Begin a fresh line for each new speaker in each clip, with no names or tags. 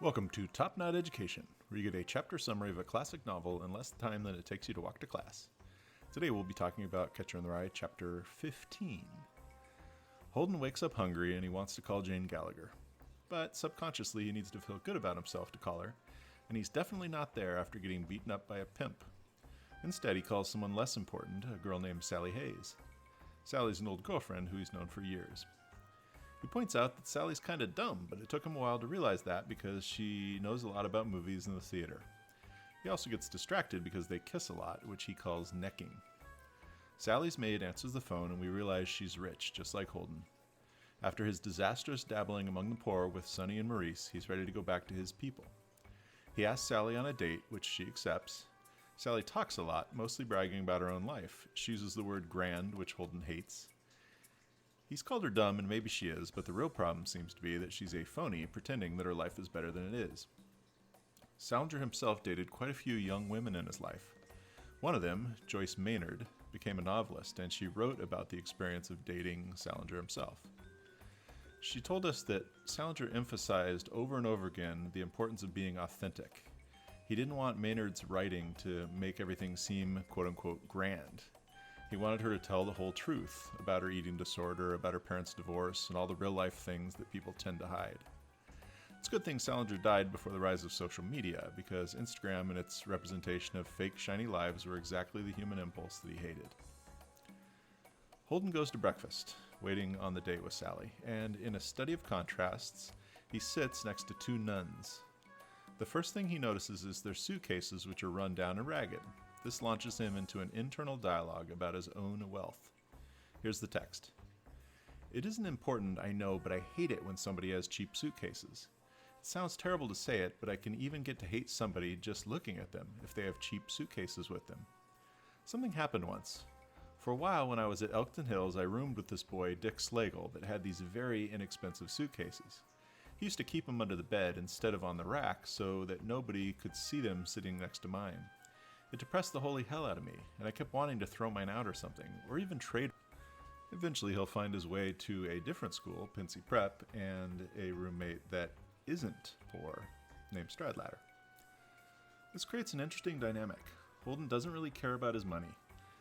Welcome to Top Knot Education, where you get a chapter summary of a classic novel in less time than it takes you to walk to class. Today we'll be talking about Catcher in the Rye, Chapter 15. Holden wakes up hungry and he wants to call Jane Gallagher. But subconsciously he needs to feel good about himself to call her, and he's definitely not there after getting beaten up by a pimp. Instead he calls someone less important, a girl named Sally Hayes. Sally's an old girlfriend who he's known for years. He points out that Sally's kind of dumb, but it took him a while to realize that because she knows a lot about movies and the theater. He also gets distracted because they kiss a lot, which he calls necking. Sally's maid answers the phone and we realize she's rich, just like Holden. After his disastrous dabbling among the poor with Sonny and Maurice, he's ready to go back to his people. He asks Sally on a date, which she accepts. Sally talks a lot, mostly bragging about her own life. She uses the word grand, which Holden hates. He's called her dumb, and maybe she is, but the real problem seems to be that she's a phony, pretending that her life is better than it is. Salinger himself dated quite a few young women in his life. One of them, Joyce Maynard, became a novelist, and she wrote about the experience of dating Salinger himself. She told us that Salinger emphasized over and over again the importance of being authentic. He didn't want Maynard's writing to make everything seem quote-unquote grand. He wanted her to tell the whole truth about her eating disorder, about her parents' divorce, and all the real-life things that people tend to hide. It's a good thing Salinger died before the rise of social media, because Instagram and its representation of fake, shiny lives were exactly the human impulse that he hated. Holden goes to breakfast, waiting on the date with Sally, and in a study of contrasts, he sits next to two nuns. The first thing he notices is their suitcases, which are run down and ragged. This launches him into an internal dialogue about his own wealth. Here's the text. It isn't important, I know, but I hate it when somebody has cheap suitcases. It sounds terrible to say it, but I can even get to hate somebody just looking at them if they have cheap suitcases with them. Something happened once. For a while when I was at Elkton Hills, I roomed with this boy, Dick Slagle, that had these very inexpensive suitcases. He used to keep them under the bed instead of on the rack so that nobody could see them sitting next to mine. It depressed the holy hell out of me, and I kept wanting to throw mine out or something, or even trade. Eventually he'll find his way to a different school, Pincy Prep, and a roommate that isn't poor, named Stradlater. This creates an interesting dynamic. Holden doesn't really care about his money.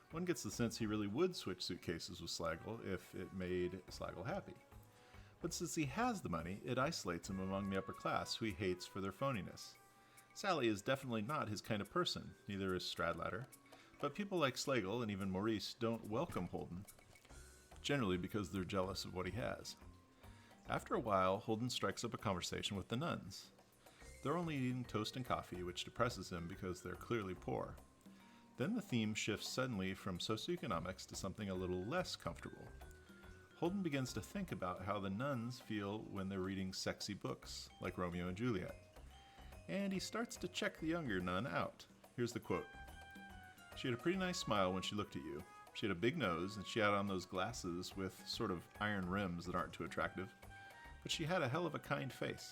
One gets the sense he really would switch suitcases with Slagle if it made Slagle happy. But since he has the money, it isolates him among the upper class, who he hates for their phoniness. Sally is definitely not his kind of person, neither is Stradlater, but people like Slagle and even Maurice don't welcome Holden, generally because they're jealous of what he has. After a while, Holden strikes up a conversation with the nuns. They're only eating toast and coffee, which depresses him because they're clearly poor. Then the theme shifts suddenly from socioeconomics to something a little less comfortable. Holden begins to think about how the nuns feel when they're reading sexy books, like Romeo and Juliet. And he starts to check the younger nun out. Here's the quote. She had a pretty nice smile when she looked at you. She had a big nose, and she had on those glasses with sort of iron rims that aren't too attractive. But she had a hell of a kind face.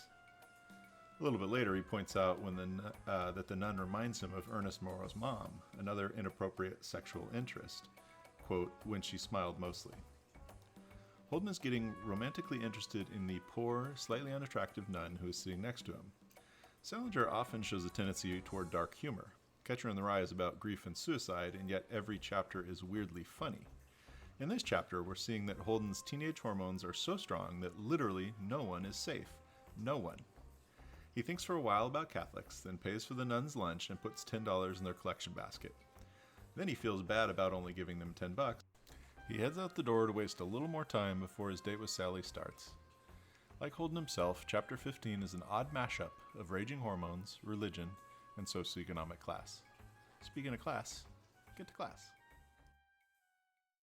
A little bit later, he points out that the nun reminds him of Ernest Morrow's mom, another inappropriate sexual interest. Quote, when she smiled mostly. Holden is getting romantically interested in the poor, slightly unattractive nun who is sitting next to him. Salinger often shows a tendency toward dark humor. Catcher in the Rye is about grief and suicide, and yet every chapter is weirdly funny. In this chapter, we're seeing that Holden's teenage hormones are so strong that literally no one is safe. No one. He thinks for a while about Catholics, then pays for the nuns' lunch and puts $10 in their collection basket. Then he feels bad about only giving them $10. He heads out the door to waste a little more time before his date with Sally starts. Like Holden himself, Chapter 15 is an odd mashup of raging hormones, religion, and socioeconomic class. Speaking of class, get to class.